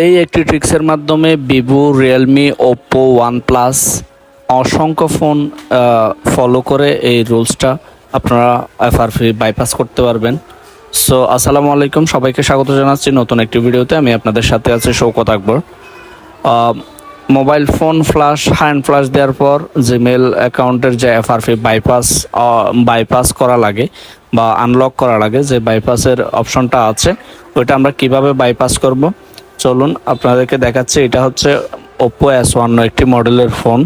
এই একটি ট্রিক্সের মাধ্যমে ভিভো, রিয়েলমি, ওপ্পো, ওয়ানপ্লাস অসংখ্য ফোন ফলো করে এই রুলসটা আপনারা এফআরপি বাইপাস করতে পারবেন। সো আসসালামু আলাইকুম, সবাইকে স্বাগত জানাচ্ছি নতুন একটি ভিডিওতে। আমি আপনাদের সাথে আছি শওকত আকবর। মোবাইল ফোন হ্যান্ড ফ্লাশ দেওয়ার পর জিমেল অ্যাকাউন্টের যে এফআরপি বাইপাস করা লাগে বা আনলক করা লাগে, যে বাইপাসের অপশনটা আছে, ওইটা আমরা কিভাবে বাইপাস করব চলুন আপনাদেরকে দেখাচ্ছি। এটা হচ্ছে ওপ্পো S51 একটি মডেলের ফোন।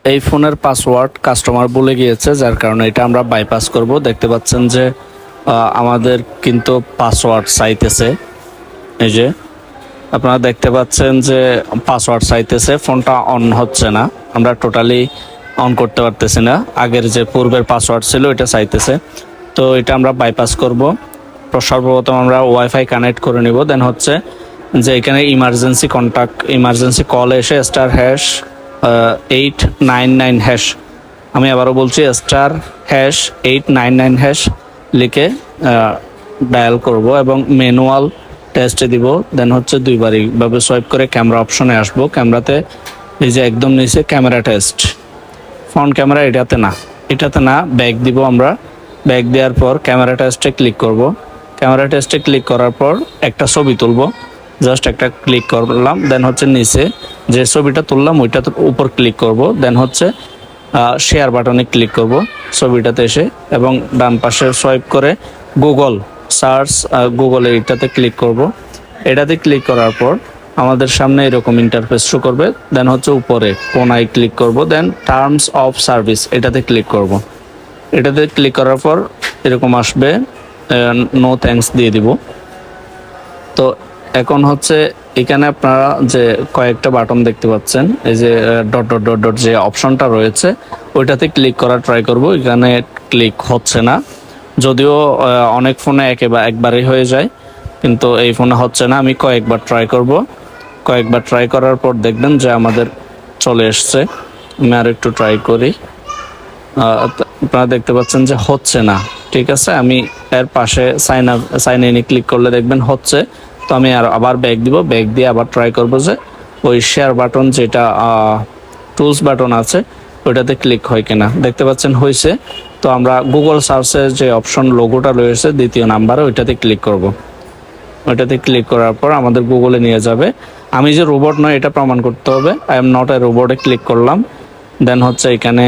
এই ফোনের পাসওয়ার্ড কাস্টমার ভুলে গিয়েছে, যার কারণে এটা আমরা বাইপাস করব। দেখতে পাচ্ছেন যে আমাদের কিন্তু পাসওয়ার্ড চাইতেছে। এই যে আপনারা দেখতে পাচ্ছেন যে পাসওয়ার্ড চাইতেছে, ফোনটা অন হচ্ছে না, আমরা টোটালি অন করতে পারতেছি না। আগের যে পূর্বের পাসওয়ার্ড ছিল এটা চাইতেছে, তো এটা আমরা বাইপাস করব। সর্বপ্রথম আমরা ওয়াইফাই কানেক্ট করে নিব। দেন হচ্ছে যে এখানে ইমার্জেন্সি কল এসে *899#, আমি আবারও বলছি *899# লিখে ডায়াল করব এবং ম্যানুয়াল টেস্টে দিব। দেন হচ্ছে দুইবার এইভাবে সোয়াইপ করে ক্যামেরা অপশনে আসবো। ক্যামেরাতে এই যে একদম নিচে ক্যামেরা টেস্ট, ফ্রন্ট ক্যামেরা এটাতে না ব্যাক দিব। আমরা ব্যাক দেওয়ার পর ক্যামেরা টেস্টে ক্লিক করব। ক্যামেরা টেস্টে ক্লিক করার পর একটা ছবি তুলব, জাস্ট একটা ক্লিক করলাম। দেন হচ্ছে নিচে যে ছবিটা তুললাম ওইটার উপর ক্লিক করব। দেন হচ্ছে শেয়ার বাটনে ক্লিক করব ছবিটাতে এসে, এবং ডান পাশে সোয়াইপ করে গুগল এইটাতে ক্লিক করব। এটাতে ক্লিক করার পর আমাদের সামনে এরকম ইন্টারফেস শো করবে। দেন হচ্ছে উপরে কোনায় ক্লিক করব। দেন টার্মস অফ সার্ভিস এটাতে ক্লিক করব। এটাতে ক্লিক করার পর এরকম আসবে, নো থ্যাঙ্কস দিয়ে দিব। তো এখন হচ্ছে এখানে আপনারা যে কয়েকটা বাটন দেখতে পাচ্ছেন, এই যে ডট যে অপশনটা রয়েছে ওইটাতে ক্লিক করার ট্রাই করব। এখানে ক্লিক হচ্ছে না, যদিও অনেক ফোনে একবারই হয়ে যায়, কিন্তু এই ফোনে হচ্ছে না। আমি কয়েকবার ট্রাই করার পর দেখবেন যে আমাদের চলে এসছে। আমি আর একটু ট্রাই করি। আপনারা দেখতে পাচ্ছেন যে হচ্ছে না, ঠিক আছে। আমি এর পাশে সাইন ইনে ক্লিক করলে দেখবেন হচ্ছে। তো আমি আবার ব্যাক দিব, ব্যাক দিয়ে আবার ট্রাই করব যে ওই শেয়ার বাটন যেটা টুলস বাটন আছে ওইটাতে ক্লিক হয় কিনা। দেখতে পাচ্ছেন হয়েছে। তো আমরা গুগল সার্চের যে অপশন লোগোটা রয়েছে দ্বিতীয় নাম্বারে ওইটাতে ক্লিক করব। ওইটাতে ক্লিক করার পর আমাদের গুগলে নিয়ে যাবে। আমি যে রোবট নয় এটা প্রমাণ করতে হবে। আই এম নট এ রোবটে ক্লিক করলাম। দেন হচ্ছে এখানে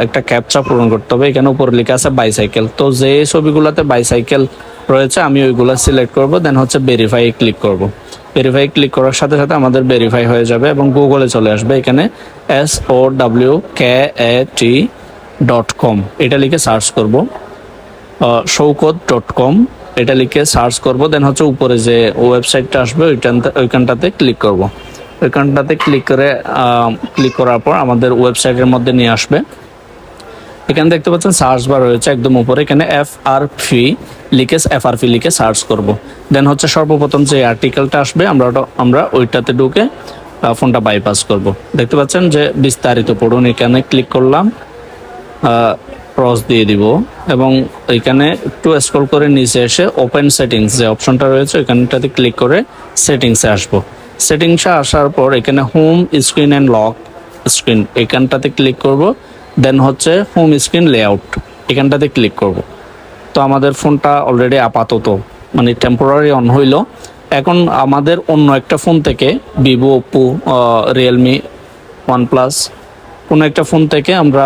একটা ক্যাপচা পূরণ করতে হবে। এখানে উপরে লেখা আছে বাইসাইকেল, তো যে ছবিগুলোতে বাইসাইকেল রয়েছে আমি ওইগুলো সিলেক্ট করব। দেন হচ্ছে ভেরিফাই ক্লিক করব। ভেরিফাই ক্লিক করার সাথে সাথে আমাদের ভেরিফাই হয়ে যাবে এবং গুগলে চলে আসবে। এখানে SOWKAT.com এটা লিখে সার্চ করব, showkot.com এটা লিখে সার্চ করব। দেন হচ্ছে উপরে যে ওয়েবসাইটটা আসবে ওইখানটাতে ক্লিক করব। ওইখানটাতে ক্লিক করার পর আমাদের ওয়েবসাইটের মধ্যে নিয়ে আসবে। এখানে দেখতে পাচ্ছেন সার্চ বার রয়েছে একদম উপরে, এখানে এফআরপি লিখে সার্চ করব। দেন হচ্ছে সর্বপ্রথম যে আর্টিকেলটা আসবে আমরা ওইটাতে ঢুকে ফোনটা বাইপাস করব। দেখতে পাচ্ছেন যে বিস্তারিত পড়ুন, এখানে ক্লিক করলাম, ক্রস দিয়ে দিব এবং এখানে একটু স্ক্রল করে নিচে এসে ওপেন সেটিংস যে অপশনটা রয়েছে ওইখানটাতে ক্লিক করে সেটিংসে আসবো। সেটিংসে আসার পর এখানে home screen and lock screen এখানটাতে ক্লিক করব। দেন হচ্ছে হোম স্ক্রিন লেআউট এখানটাতে ক্লিক করব। তো আমাদের ফোনটা অলরেডি আপাতত মানে টেম্পোরারি অন হইল। এখন আমাদের অন্য একটা ফোন থেকে ভিভো, ওপ্পো, রিয়েলমি, ওয়ানপ্লাস কোনো একটা ফোন থেকে আমরা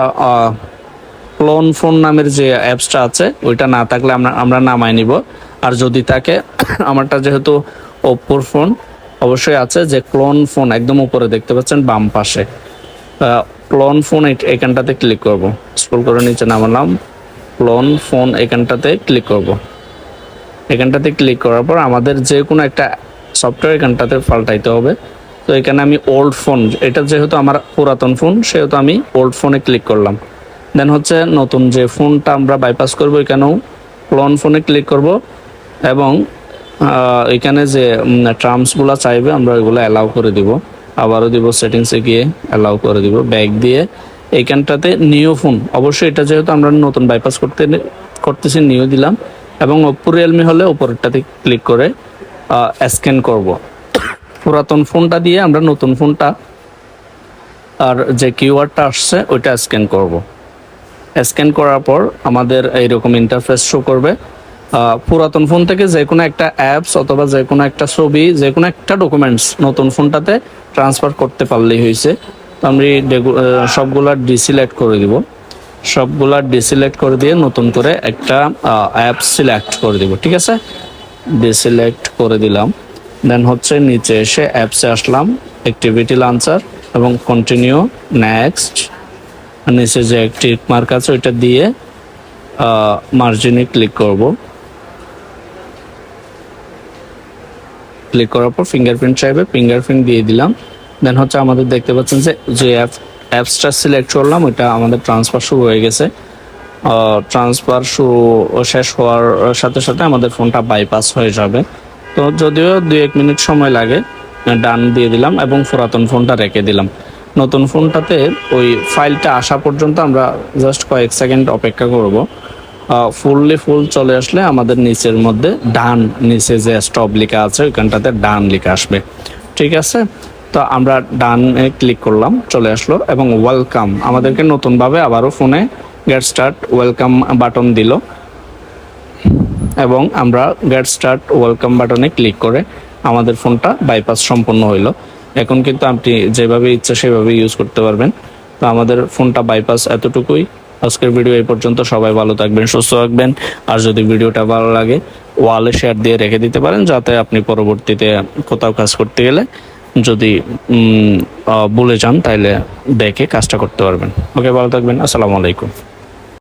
ক্লোন ফোন নামের যে অ্যাপসটা আছে ওইটা না থাকলে আমরা নামাই নিব। আর যদি থাকে, আমারটা যেহেতু ওপ্পোর ফোন অবশ্যই আছে, যে ক্লোন ফোন একদম উপরে দেখতে পাচ্ছেন বাম পাশে ক্লোন ফোন এখানটাতে ক্লিক করব। স্ক্রল করে নিচে নামালাম, ক্লোন ফোন এখানটাতে ক্লিক করব। এখানটাতে ক্লিক করার পর আমাদের যে কোনো একটা সফটওয়্যার এখানটাতে পাল্টাইতে হবে। তো এখানে আমি ওল্ড ফোন, এটা যেহেতু আমার পুরাতন ফোন সেহেতু আমি ওল্ড ফোনে ক্লিক করলাম। দেন হচ্ছে নতুন যে ফোনটা আমরা বাইপাস করব এখানেও ক্লোন ফোনে ক্লিক করব এবং এখানে যে টার্মসগুলো চাইবে আমরা ওইগুলো অ্যালাউ করে দিব। আবারও দিব সেটিংসে গিয়ে অ্যালাউ করে দিব, ব্যাক দিয়ে এইখানটাতে নিউ ফোন, অবশ্যই এটা যেহেতু আমরা নতুন বাইপাস করতেছি নিউ দিলাম এবং ওপ্পো রিয়েলমি হলে উপরেরটাতে ক্লিক করে স্ক্যান করব। পুরাতন ফোনটা দিয়ে আমরা নতুন ফোনটা আর যে কিওয়ার্ডটা আসছে ওইটা স্ক্যান করব। স্ক্যান করার পর আমাদের এইরকম ইন্টারফেস শো করবে। পুরাতন ফোন থেকে যে কোনো একটা অ্যাপস অথবা যে কোনো একটা ছবি, যে কোনো একটা ডকুমেন্টস নতুন ফোনটাতে ট্রান্সফার করতে পারলেই হয়েছে। তো আমি সবগুলা ডিসিলেক্ট করে দিব। সবগুলা ডিসিলেক্ট করে দিয়ে নতুন করে একটা অ্যাপ সিলেক্ট করে দিব। ঠিক আছে, ডিসিলেক্ট করে দিলাম। দেন হচ্ছে নিচে এসে অ্যাপসে আসলাম, অ্যাক্টিভিটি লঞ্চার এবং কন্টিনিউ, নেক্সট। নিচে যে টিক মার্ক আছে ওইটা দিয়ে মার্জিনে ক্লিক করব। ক্লিক করার পর ফিঙ্গারপ্রিন্ট চাইবে, ফিঙ্গারপ্রিন্ট দিয়ে দিলাম। দেন হচ্ছে আমাদের দেখতে পাচ্ছেন যে অ্যাপসটা সিলেক্ট করলাম ওইটা আমাদের ট্রান্সফার শুরু হয়ে গেছে। ট্রান্সফার শেষ হওয়ার সাথে সাথে আমাদের ফোনটা বাইপাস হয়ে যাবে। তো যদিও 2-1 মিনিট সময় লাগে, ডান দিয়ে দিলাম এবং পুরাতন ফোনটা রেখে দিলাম। নতুন ফোনটাতে ওই ফাইলটা আসা পর্যন্ত আমরা জাস্ট কয়েক সেকেন্ড অপেক্ষা করব। ফুল চলে আসলে আমাদের নিচের মধ্যে ডান, নিচে যে স্টপ লেখা আছে ওইখানটাতে ডান লেখা আসবে। ঠিক আছে, তো আমরা ডানে ক্লিক করলাম, চলে আসলো এবং ওয়েলকাম, আমাদেরকে নতুনভাবে আবারও ফোনে গেট স্টার্ট ওয়েলকাম বাটন দিল এবং আমরা গেট স্টার্ট ওয়েলকাম বাটনে ক্লিক করে আমাদের ফোনটা বাইপাস সম্পন্ন হইলো। এখন কিন্তু আপনি যেভাবে ইচ্ছা সেভাবে ইউজ করতে পারবেন। তো আমাদের ফোনটা বাইপাস এতটুকুই। আজকের ভিডিও এই পর্যন্ত। সবাই ভালো থাকবেন, সুস্থ থাকবেন। আর যদি ভিডিওটা ভালো লাগে ওয়ালে শেয়ার দিয়ে রেখে দিতে পারেন, যাতে আপনি পরবর্তীতে কোথাও কাজ করতে গেলে যদি ভুলে যান তাহলে দেখে কাজটা করতে পারবেন। ওকে, ভালো থাকবেন। আসসালামু আলাইকুম।